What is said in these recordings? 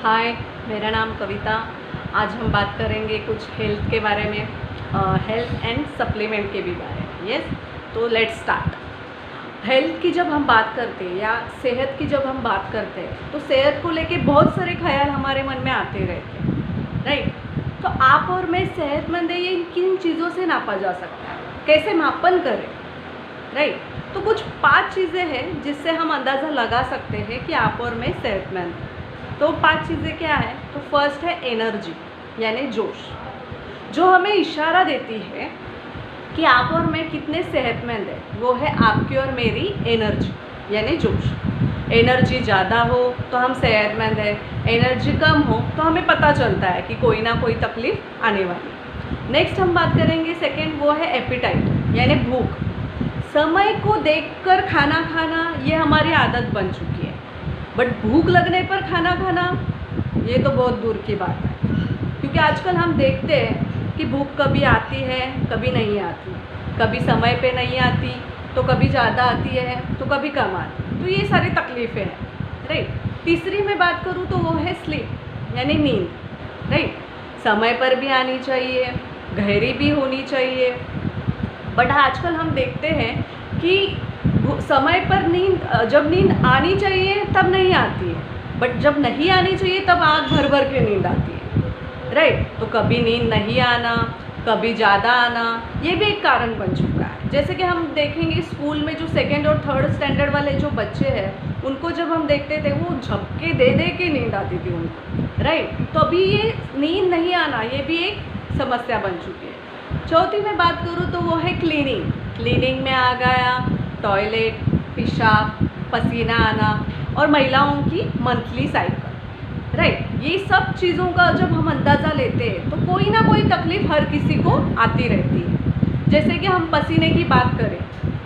हाय, मेरा नाम कविता। आज हम बात करेंगे कुछ हेल्थ के बारे में, हेल्थ एंड सप्लीमेंट के भी बारे में। यस, तो लेट्स स्टार्ट। हेल्थ की जब हम बात करते हैं या सेहत की जब हम बात करते हैं तो सेहत को लेके बहुत सारे ख्याल हमारे मन में आते रहते हैं, राइट। तो आप और मैं सेहतमंद है ये किन चीज़ों से नापा जा सकता है, कैसे मापन करें, राइट। तो कुछ 5 चीज़ें हैं जिससे हम अंदाज़ा लगा सकते हैं कि आप और मैं सेहतमंद हैं। तो 5 चीज़ें क्या है? तो फर्स्ट है एनर्जी, यानी जोश, जो हमें इशारा देती है कि आप और मैं कितने सेहतमंद हैं। वो है आपकी और मेरी एनर्जी, यानी जोश। एनर्जी ज़्यादा हो तो हम सेहतमंद हैं, एनर्जी कम हो तो हमें पता चलता है कि कोई ना कोई तकलीफ आने वाली। नेक्स्ट हम बात करेंगे सेकेंड, वो है एपिटाइट, यानी भूख। समय को देखकर खाना खाना ये हमारी आदत बन चुकी है, बट भूख लगने पर खाना खाना ये तो बहुत दूर की बात है, क्योंकि आजकल हम देखते हैं कि भूख कभी आती है कभी नहीं आती, कभी समय पे नहीं आती तो कभी ज़्यादा आती है तो कभी कम आती, तो ये सारी तकलीफ़ें हैं, राइट। तीसरी मैं बात करूँ तो वो है स्लीप, यानी नींद, राइट। समय पर भी आनी चाहिए, गहरी भी होनी चाहिए, बट आजकल हम देखते हैं कि समय पर जब नींद आनी चाहिए तब नहीं आती है, बट जब नहीं आनी चाहिए तब आँख भर भर के नींद आती है, राइट। तो कभी नींद नहीं आना, कभी ज़्यादा आना, ये भी एक कारण बन चुका है। जैसे कि हम देखेंगे स्कूल में जो 2nd और 3rd स्टैंडर्ड वाले जो बच्चे हैं, उनको जब हम देखते थे वो झपके दे दे के नींद आती थी उनको, राइट। तो अभी ये नींद नहीं आना ये भी एक समस्या बन चुकी है। चौथी में बात करूँ तो वो है क्लीनिंग। क्लीनिंग में आ गया टॉयलेट, पेशाब, पसीना आना और महिलाओं की मंथली साइकिल, राइट। ये सब चीज़ों का जब हम अंदाज़ा लेते हैं तो कोई ना कोई तकलीफ़ हर किसी को आती रहती है। जैसे कि हम पसीने की बात करें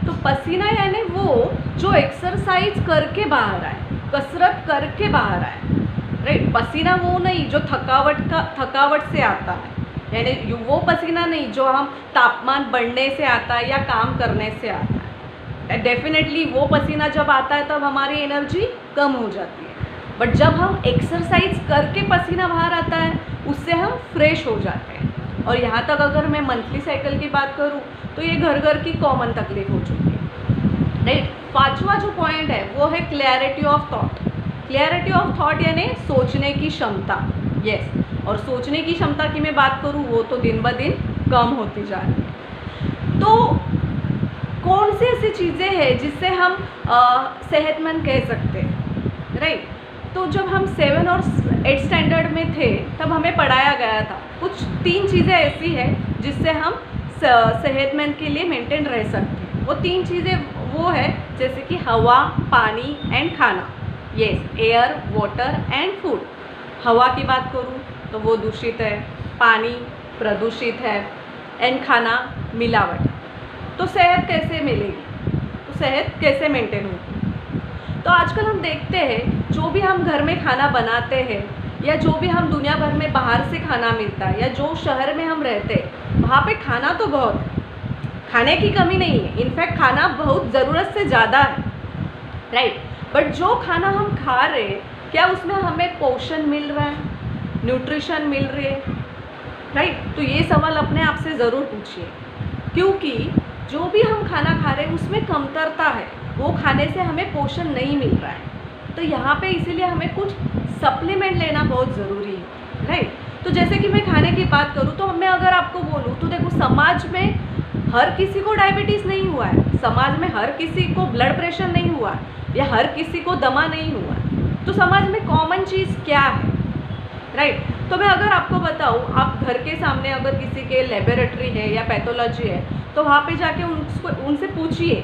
तो पसीना यानी वो जो एक्सरसाइज करके बाहर आए, कसरत करके बाहर आए, राइट। पसीना वो नहीं जो थकावट से आता है, यानी वो पसीना नहीं जो हम तापमान बढ़ने से आता है या काम करने से आता है। डेफिनेटली वो पसीना जब आता है तब हमारी एनर्जी कम हो जाती है, बट जब हम एक्सरसाइज करके पसीना बाहर आता है उससे हम फ्रेश हो जाते हैं। और यहाँ तक अगर मैं मंथली साइकिल की बात करूँ तो ये घर घर की कॉमन तकलीफ हो चुकी है, राइट। 5वां जो पॉइंट है वो है clarity of thought. Clarity of thought यानी सोचने की क्षमता, यस। और सोचने की क्षमता की मैं बात करूँ वो तो दिन ब दिन कम होती जा रही है। तो कौन सी ऐसी चीज़ें हैं जिससे हम सेहतमंद कह सकते हैं, राइट। तो जब हम 7 और 8 स्टैंडर्ड में थे तब हमें पढ़ाया गया था कुछ 3 चीज़ें ऐसी हैं जिससे हम सेहतमंद के लिए मेंटेन रह सकते हैं। वो 3 चीज़ें वो है जैसे कि हवा, पानी एंड खाना, yes, air, water and food. हवा की बात करूँ तो वो दूषित है, पानी प्रदूषित है एंड खाना मिलावट। तो सेहत कैसे मिलेगी, तो सेहत कैसे मेंटेन होगी? तो आजकल हम देखते हैं जो भी हम घर में खाना बनाते हैं या जो भी हम दुनिया भर में बाहर से खाना मिलता है या जो शहर में हम रहते हैं वहाँ पे खाना तो बहुत है, खाने की कमी नहीं है, इनफैक्ट खाना बहुत ज़रूरत से ज़्यादा है, राइट। बट जो खाना हम खा रहे हैं क्या उसमें हमें पोषण मिल रहा है, न्यूट्रिशन मिल रही है, राइट। तो ये सवाल अपने आप से ज़रूर पूछिए, क्योंकि जो भी हम खाना खा रहे हैं उसमें कमतरता है, वो खाने से हमें पोषण नहीं मिल रहा है। तो यहाँ पे इसीलिए हमें कुछ सप्लीमेंट लेना बहुत ज़रूरी है, राइट। तो जैसे कि मैं खाने की बात करूँ तो मैं अगर आपको बोलूँ तो देखो समाज में हर किसी को डायबिटीज़ नहीं हुआ है, समाज में हर किसी को ब्लड प्रेशर नहीं हुआ या हर किसी को दमा नहीं हुआ, तो समाज में कॉमन चीज़ क्या है, राइट। तो मैं अगर आपको बताऊँ, आप घर के सामने अगर किसी के लेबोरेटरी है या पैथोलॉजी है तो वहाँ पे जाके उनसे पूछिए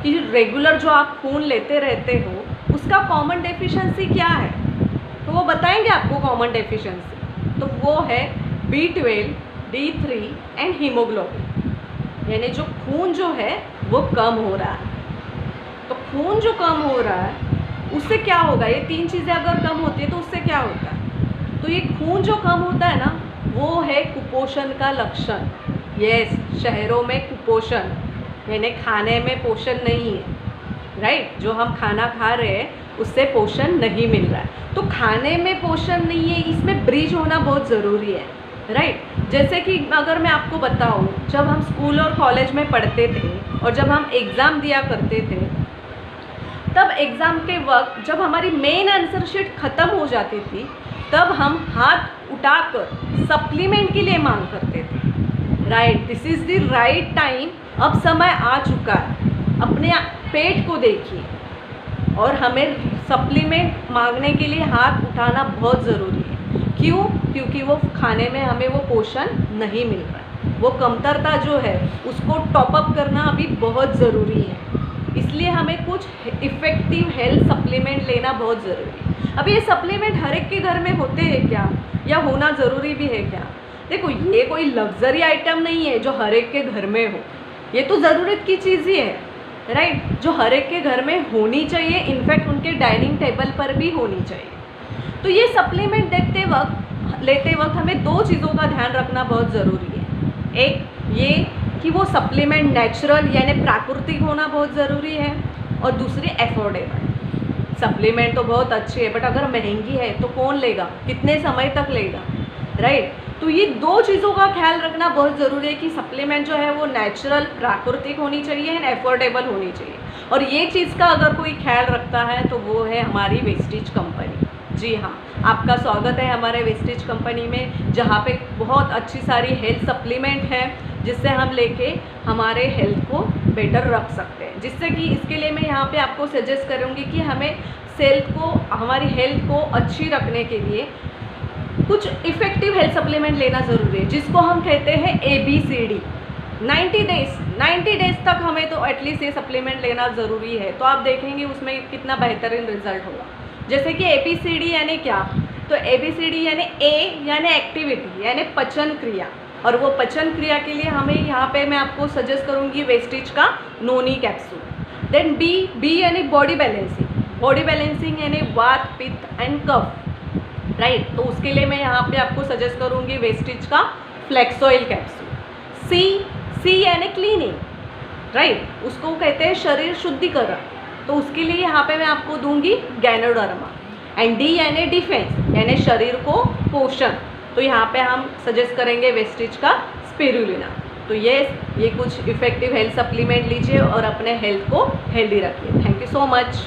कि रेगुलर जो आप खून लेते रहते हो उसका कॉमन डेफिशिएंसी क्या है, तो वो बताएंगे आपको कॉमन डेफिशिएंसी। तो वो है B12, D3 एंड हीमोग्लोबिन, यानी जो खून जो है वो कम हो रहा है। तो खून जो कम हो रहा है उससे क्या होगा, ये 3 चीज़ें अगर कम होती है तो उससे क्या होता है? तो ये खून जो कम होता है ना वो है कुपोषण का लक्षण। यस, शहरों में कुपोषण यानी खाने में पोषण नहीं है, राइट। जो हम खाना खा रहे हैं उससे पोषण नहीं मिल रहा है। तो खाने में पोषण नहीं है, इसमें ब्रिज होना बहुत ज़रूरी है, राइट। जैसे कि अगर मैं आपको बताऊँ, जब हम स्कूल और कॉलेज में पढ़ते थे और जब हम एग्ज़ाम दिया करते थे, तब एग्ज़ाम के वक्त जब हमारी मेन आंसर शीट ख़त्म हो जाती थी, तब हम हाथ उठाकर सप्लीमेंट के लिए मांग करते थे, right. This is the right time. अब समय आ चुका है, अपने पेट को देखिए और हमें सप्लीमेंट मांगने के लिए हाथ उठाना बहुत ज़रूरी है। क्यों? क्योंकि वो खाने में हमें वो पोषण नहीं मिल रहा है, वो कमतरता जो है उसको टॉपअप करना अभी बहुत ज़रूरी है। इसलिए हमें कुछ इफ़ेक्टिव हेल्थ सप्लीमेंट लेना बहुत ज़रूरी है। अब ये सप्लीमेंट हर एक के घर में होते हैं क्या, या होना ज़रूरी भी है क्या? देखो, ये कोई लग्जरी आइटम नहीं है जो हर एक के घर में हो, ये तो ज़रूरत की चीज़ ही है, राइट, जो हर एक के घर में होनी चाहिए, इनफैक्ट उनके डाइनिंग टेबल पर भी होनी चाहिए। तो ये सप्लीमेंट लेते वक्त हमें दो चीज़ों का ध्यान रखना बहुत ज़रूरी है। एक ये कि वो सप्लीमेंट नेचुरल यानी प्राकृतिक होना बहुत ज़रूरी है, और दूसरी अफोर्डेबल। सप्लीमेंट तो बहुत अच्छी है, बट अगर महंगी है तो कौन लेगा, कितने समय तक लेगा, राइट। तो ये दो चीज़ों का ख्याल रखना बहुत ज़रूरी है कि सप्लीमेंट जो है वो नेचुरल प्राकृतिक होनी चाहिए एंड अफोर्डेबल होनी चाहिए। और ये चीज़ का अगर कोई ख्याल रखता है तो वो है हमारी वेस्टिज कंपनी। जी हाँ, आपका स्वागत है हमारे वेस्टिज कंपनी में, जहाँ पे बहुत अच्छी सारी हेल्थ सप्लीमेंट है जिससे हम लेके हमारे हेल्थ को बेटर रख सकते हैं। जिससे कि इसके लिए मैं यहाँ पे आपको सजेस्ट करूँगी कि हमें हमारी हेल्थ को अच्छी रखने के लिए कुछ इफ़ेक्टिव हेल्थ सप्लीमेंट लेना ज़रूरी है, जिसको हम कहते हैं ABCD। 90 डेज़ तक हमें तो एटलीस्ट ये सप्लीमेंट लेना ज़रूरी है। तो आप देखेंगे उसमें कितना बेहतरीन रिजल्ट होगा। जैसे कि ABCD यानी क्या, तो ABCD यानी A यानी एक्टिविटी यानी पचन क्रिया, और वो पचन क्रिया के लिए हमें यहाँ पे मैं आपको सजेस्ट करूँगी वेस्टिज का नोनी कैप्सूल। देन B यानी बॉडी बैलेंसिंग यानी वात, पित्त एंड कफ, राइट। तो उसके लिए मैं यहाँ पे आपको सजेस्ट करूँगी वेस्टिज का फ्लेक्सॉइल कैप्सूल। C यानी क्लीनिंग, राइट, उसको कहते हैं शरीर शुद्धिकरण, तो उसके लिए यहाँ पे मैं आपको दूंगी गैनोडर्मा। एंड D यानी डिफेंस यानी शरीर को पोषण, तो यहाँ पे हम सजेस्ट करेंगे वेस्टिज का स्पिरुलिना। तो ये कुछ इफ़ेक्टिव हेल्थ सप्लीमेंट लीजिए और अपने हेल्थ को हेल्दी रखिए। Thank you so much.